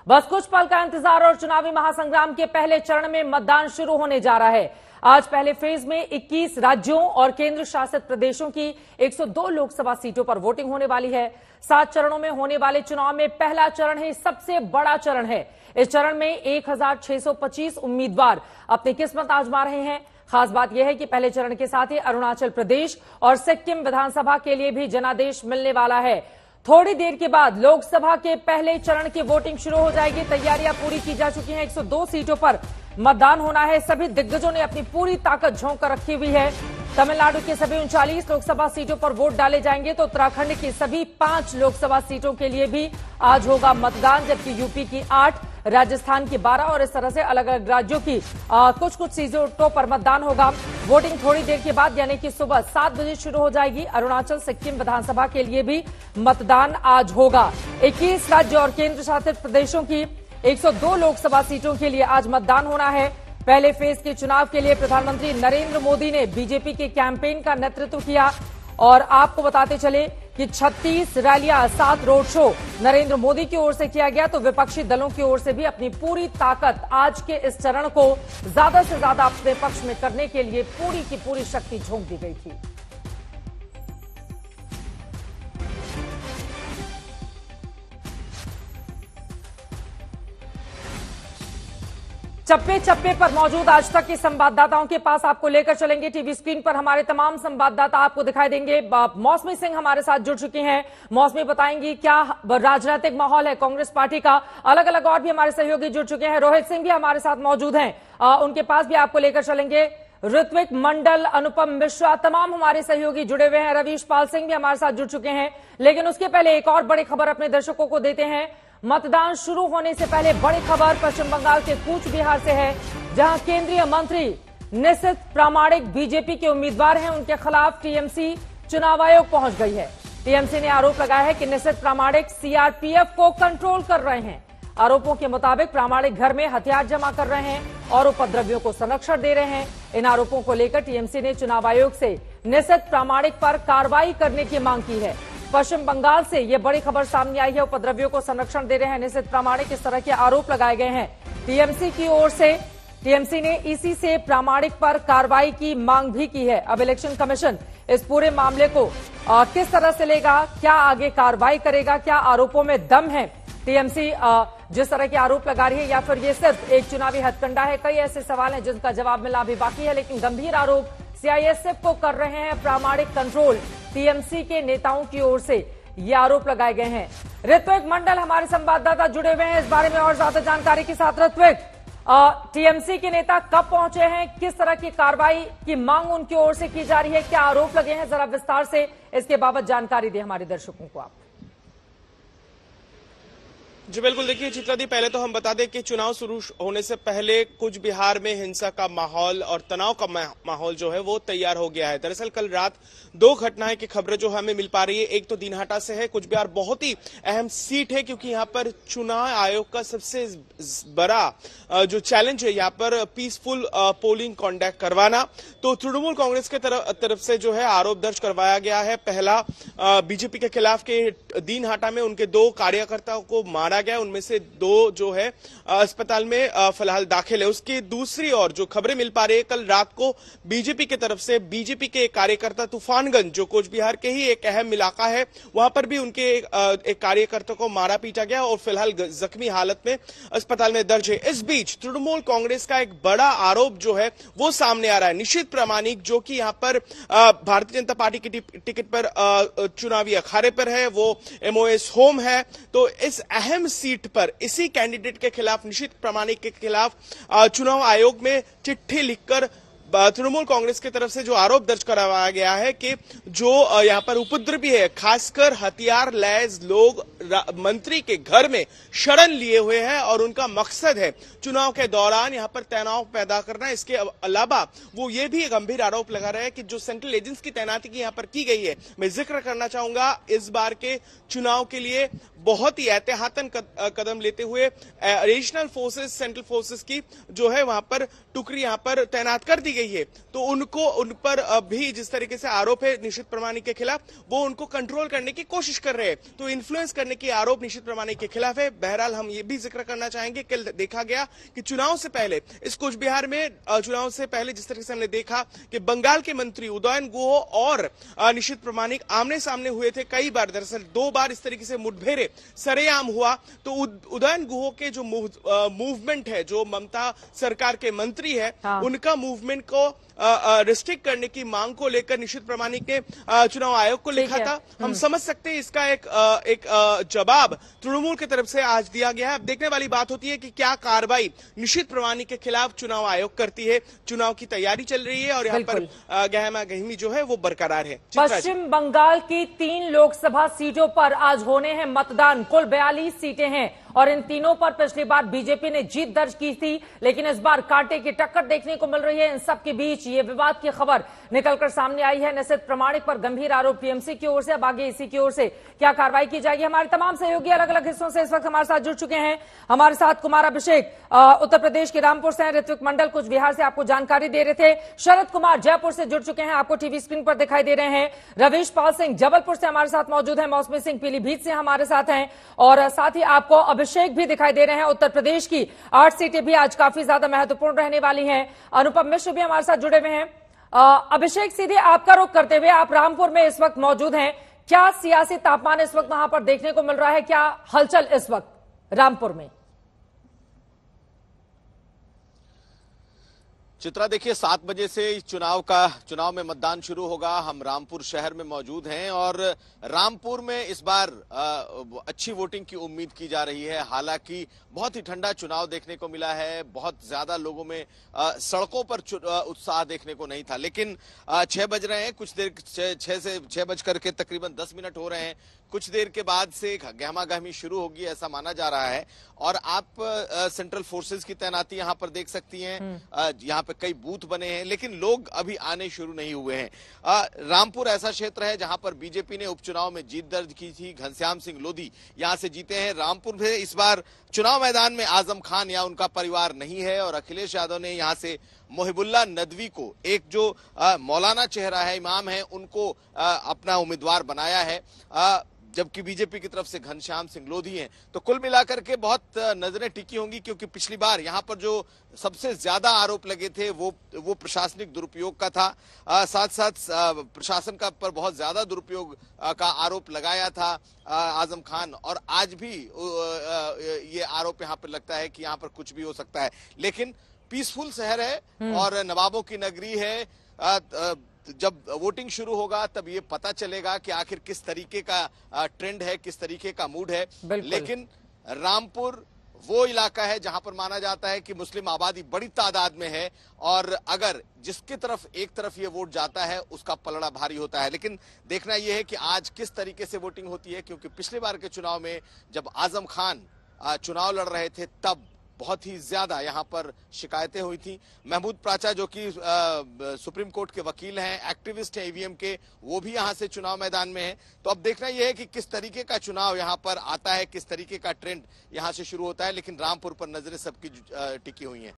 बस कुछ पल का इंतजार और चुनावी महासंग्राम के पहले चरण में मतदान शुरू होने जा रहा है। आज पहले फेज में 21 राज्यों और केंद्र शासित प्रदेशों की 102 लोकसभा सीटों पर वोटिंग होने वाली है। 7 चरणों में होने वाले चुनाव में पहला चरण है, सबसे बड़ा चरण है। इस चरण में 1625 उम्मीदवार अपनी किस्मत आजमा रहे हैं। खास बात यह है कि पहले चरण के साथ ही अरुणाचल प्रदेश और सिक्किम विधानसभा के लिए भी जनादेश मिलने वाला है। थोड़ी देर के बाद लोकसभा के पहले चरण की वोटिंग शुरू हो जाएगी। तैयारियां पूरी की जा चुकी हैं। 102 सीटों पर मतदान होना है। सभी दिग्गजों ने अपनी पूरी ताकत झोंक कर रखी हुई है। तमिलनाडु की सभी 39 लोकसभा सीटों पर वोट डाले जाएंगे, तो उत्तराखंड की सभी 5 लोकसभा सीटों के लिए भी आज होगा मतदान, जबकि यूपी की 8, राजस्थान की 12 और इस तरह से अलग अलग राज्यों की कुछ सीटों पर मतदान होगा। वोटिंग थोड़ी देर के बाद यानी कि सुबह 7 बजे शुरू हो जाएगी। अरुणाचल सिक्किम विधानसभा के लिए भी मतदान आज होगा। 21 राज्य और केंद्र शासित प्रदेशों की 102 लोकसभा सीटों के लिए आज मतदान होना है। पहले फेज के चुनाव के लिए प्रधानमंत्री नरेंद्र मोदी ने बीजेपी के कैंपेन का नेतृत्व किया और आपको बताते चले कि 36 रैलियां, 7 रोड शो नरेंद्र मोदी की ओर से किया गया, तो विपक्षी दलों की ओर से भी अपनी पूरी ताकत आज के इस चरण को ज्यादा से ज्यादा अपने पक्ष में करने के लिए पूरी की पूरी शक्ति झोंक दी गई थी। चप्पे चप्पे पर मौजूद आज तक के संवाददाताओं के पास आपको लेकर चलेंगे। टीवी स्क्रीन पर हमारे तमाम संवाददाता आपको दिखाई देंगे। मौसमी सिंह हमारे साथ जुड़ चुकी हैं। मौसमी बताएंगी क्या राजनीतिक माहौल है कांग्रेस पार्टी का। अलग अलग और भी हमारे सहयोगी जुड़ चुके हैं। रोहित सिंह भी हमारे साथ मौजूद हैं, उनके पास भी आपको लेकर चलेंगे। ऋत्विक मंडल, अनुपम मिश्रा, तमाम हमारे सहयोगी जुड़े हुए हैं। रवीश पाल सिंह भी हमारे साथ जुड़ चुके हैं। लेकिन उसके पहले एक और बड़ी खबर अपने दर्शकों को देते हैं। मतदान शुरू होने से पहले बड़ी खबर पश्चिम बंगाल के कूच बिहार से है, जहां केंद्रीय मंत्री निशित प्रामाणिक बीजेपी के उम्मीदवार हैं, उनके खिलाफ टीएमसी चुनाव आयोग पहुंच गई है। टीएमसी ने आरोप लगाया है कि निशित प्रामाणिक सीआरपीएफ को कंट्रोल कर रहे हैं। आरोपों के मुताबिक प्रामाणिक घर में हथियार जमा कर रहे हैं और उपद्रवियों को संरक्षण दे रहे हैं। इन आरोपों को लेकर टीएमसी ने चुनाव आयोग से निशित प्रामाणिक पर कार्रवाई करने की मांग की है। पश्चिम बंगाल से यह बड़ी खबर सामने आई है। उपद्रवियों को संरक्षण दे रहे हैं निशित प्रामाणिक, इस तरह के आरोप लगाए गए हैं टीएमसी की ओर से। टीएमसी ने इसी से प्रामाणिक पर कार्रवाई की मांग भी की है। अब इलेक्शन कमीशन इस पूरे मामले को किस तरह से लेगा, क्या आगे कार्रवाई करेगा, क्या आरोपों में दम है, टीएमसी जिस तरह के आरोप लगा रही है, या फिर ये सिर्फ एक चुनावी हथकंडा है। कई ऐसे सवाल हैं जिनका जवाब मिलना अभी बाकी है, लेकिन गंभीर आरोप सीआईएसएफ को कर रहे हैं प्रामाणिक कंट्रोल टीएमसी के नेताओं की ओर से ये आरोप लगाए गए हैं। ऋत्विक मंडल हमारे संवाददाता जुड़े हुए हैं इस बारे में और ज्यादा जानकारी के साथ। ऋत्विक, टीएमसी के नेता कब पहुंचे हैं, किस तरह की कार्रवाई की मांग उनकी ओर से की जा रही है, क्या आरोप लगे हैं, जरा विस्तार से इसके बाबत जानकारी दें हमारे दर्शकों को आप। जी बिल्कुल, देखिए चित्रा दी, पहले तो हम बता दें कि चुनाव शुरू होने से पहले कुछ बिहार में हिंसा का माहौल और तनाव का माहौल जो है वो तैयार हो गया है। दरअसल कल रात 2 घटनाएं की खबरें जो हमें मिल पा रही है। एक तो दिनहाटा से है। कुछ बिहार बहुत ही अहम सीट है क्योंकि यहाँ पर चुनाव आयोग का सबसे बड़ा जो चैलेंज है यहाँ पर पीसफुल पोलिंग कॉन्डक्ट करवाना। तो तृणमूल कांग्रेस के तरफ से जो है आरोप दर्ज करवाया गया है। पहला बीजेपी के खिलाफ के दिनहाटा में उनके 2 कार्यकर्ताओं को मारा गया, उनमें से 2 जो है अस्पताल में फिलहाल दाखिल है। उसकी दूसरी ओर जो खबरें मिल पा रही है, कल रात को बीजेपी की तरफ से बीजेपी के एक कार्यकर्ता तूफानगंज, जो कोच बिहार के ही एक अहम इलाका है, वहां पर भी उनके एक कार्यकर्ता को मारा पीटा गया और फिलहाल जख्मी हालत में अस्पताल में दर्ज है। इस बीच तृणमूल कांग्रेस का एक बड़ा आरोप जो है वो सामने आ रहा है। निशित प्रामाणिक जो कि यहां पर भारतीय जनता पार्टी की टिकट पर चुनावी अखाड़े पर है, वो एमओएस होम है, तो इस अहम सीट पर इसी कैंडिडेट के खिलाफ, निशित प्रामाणिक के खिलाफ चुनाव आयोग में चिट्ठी लिखकर तृणमूल कांग्रेस की तरफ से जो आरोप दर्ज करवाया गया है कि जो यहां पर उपद्रवी है, खासकर हथियार लैस लोग मंत्री के घर में शरण लिए हुए हैं और उनका मकसद है चुनाव के दौरान यहां पर तनाव पैदा करना। इसके अलावा वो ये भी गंभीर आरोप लगा रहे हैं कि जो सेंट्रल एजेंसी की तैनाती की यहां पर की गई है, मैं जिक्र करना चाहूंगा इस बार के चुनाव के लिए बहुत ही एहतियातन कदम लेते हुए रीजनल फोर्सेस, सेंट्रल फोर्सेस की जो है वहां पर टुकड़ी यहां पर तैनात कर दी गई है, तो उनको उन पर भी जिस तरीके से आरोप है निशित प्रमाणिक के खिलाफ, वो उनको कंट्रोल करने की कोशिश कर रहे हैं, तो इन्फ्लुएंस करने की आरोप निशित प्रमाणिक के खिलाफ है। बहरहाल हम ये भी जिक्र करना चाहेंगे कि देखा गया कि चुनाव से पहले इस कूच बिहार में चुनाव से पहले जिस तरीके से हमने देखा कि बंगाल के मंत्री उदयन गुहो और निशित प्रमाणिक आमने सामने हुए थे कई बार, दरअसल 2 बार इस तरीके से मुठभेड़ सरेआम हुआ। तो उदयन गुहो के जो मूवमेंट है, जो ममता सरकार के मंत्री है, उनका मूवमेंट को रिस्ट्रिक्ट करने की मांग को लेकर निशित प्रमाणिक ने चुनाव आयोग को लिखा था। हम समझ सकते हैं इसका एक जवाब तृणमूल की तरफ से आज दिया गया है। अब देखने वाली बात होती है कि क्या कार्रवाई निशित प्रमाणिक के खिलाफ चुनाव आयोग करती है। चुनाव की तैयारी चल रही है और यहाँ पर गहमा गहमी जो है वो बरकरार है। पश्चिम बंगाल की 3 लोकसभा सीटों पर आज होने हैं मतदान। कुल 42 सीटें हैं और इन तीनों पर पिछली बार बीजेपी ने जीत दर्ज की थी, लेकिन इस बार कांटे की टक्कर देखने को मिल रही है। इन सब के बीच ये विवाद की खबर निकलकर सामने आई है। निशित प्रमाणिक पर गंभीर आरोप टीएमसी की ओर से, अब आगे इसी की ओर से क्या कार्रवाई की जाएगी। हमारे तमाम सहयोगी अलग अलग हिस्सों से इस वक्त हमारे साथ जुड़ चुके हैं। हमारे साथ कुमार अभिषेक उत्तर प्रदेश के रामपुर से, ऋत्विक मंडल कुछ बिहार से आपको जानकारी दे रहे थे, शरद कुमार जयपुर से जुड़ चुके हैं, आपको टीवी स्क्रीन पर दिखाई दे रहे हैं, रवीश पाल सिंह जबलपुर से हमारे साथ मौजूद है, मौसमी सिंह पीलीभीत से हमारे साथ हैं और साथ ही आपको अभिषेक भी दिखाई दे रहे हैं। उत्तर प्रदेश की 8 सीटें भी आज काफी ज्यादा महत्वपूर्ण रहने वाली हैं। अनुपम मिश्र भी हमारे साथ जुड़े हुए हैं। अभिषेक, सीधे आपका रुख करते हुए, आप रामपुर में इस वक्त मौजूद हैं, क्या सियासी तापमान इस वक्त वहां पर देखने को मिल रहा है, क्या हलचल इस वक्त रामपुर में? चित्रा, देखिए 7 बजे से चुनाव में मतदान शुरू होगा। हम रामपुर शहर में मौजूद हैं और रामपुर में इस बार अच्छी वोटिंग की उम्मीद की जा रही है। हालांकि बहुत ही ठंडा चुनाव देखने को मिला है, बहुत ज्यादा लोगों में सड़कों पर उत्साह देखने को नहीं था, लेकिन 6 बज रहे हैं, कुछ देर 6 बज करके तकरीबन 10 मिनट हो रहे हैं, कुछ देर के बाद से गहमा गहमी शुरू होगी ऐसा माना जा रहा है। और आप सेंट्रल फोर्सेस की तैनाती यहां पर देख सकती हैं। यहां पे कई बूथ बने हैं, लेकिन लोग अभी आने शुरू नहीं हुए हैं। रामपुर ऐसा क्षेत्र है जहां पर बीजेपी ने उपचुनाव में जीत दर्ज की थी। घनश्याम सिंह लोधी यहां से जीते हैं। रामपुर में इस बार चुनाव मैदान में आजम खान या उनका परिवार नहीं है और अखिलेश यादव ने यहां से मोहिबुल्ला नदवी को, एक जो मौलाना चेहरा है, इमाम है, उनको अपना उम्मीदवार बनाया है, जबकि बीजेपी की तरफ से घनश्याम सिंह लोधी हैं। तो कुल मिलाकर के बहुत नजरें टिकी होंगी, क्योंकि पिछली बार यहां पर जो सबसे ज्यादा आरोप लगे थे वो प्रशासनिक दुरुपयोग का था। साथ साथ प्रशासन का पर बहुत ज्यादा दुरुपयोग का आरोप लगाया था आजम खान, और आज भी ये आरोप यहां पर लगता है कि यहां पर कुछ भी हो सकता है। लेकिन पीसफुल शहर है और नवाबों की नगरी है। जब वोटिंग शुरू होगा तब ये पता चलेगा कि आखिर किस तरीके का ट्रेंड है, किस तरीके का मूड है। लेकिन रामपुर वो इलाका है जहां पर माना जाता है कि मुस्लिम आबादी बड़ी तादाद में है और अगर जिसकी तरफ एक तरफ ये वोट जाता है उसका पलड़ा भारी होता है। लेकिन देखना यह है कि आज किस तरीके से वोटिंग होती है, क्योंकि पिछले बार के चुनाव में जब आजम खान चुनाव लड़ रहे थे तब बहुत ही ज्यादा यहां पर शिकायतें हुई थी। महमूद प्राचा जो कि सुप्रीम कोर्ट के वकील हैं, एक्टिविस्ट हैं ईवीएम के, वो भी यहां से चुनाव मैदान में हैं। तो अब देखना यह है कि किस तरीके का चुनाव यहां पर आता है, किस तरीके का ट्रेंड यहां से शुरू होता है। लेकिन रामपुर पर नजरें सबकी टिकी हुई हैं।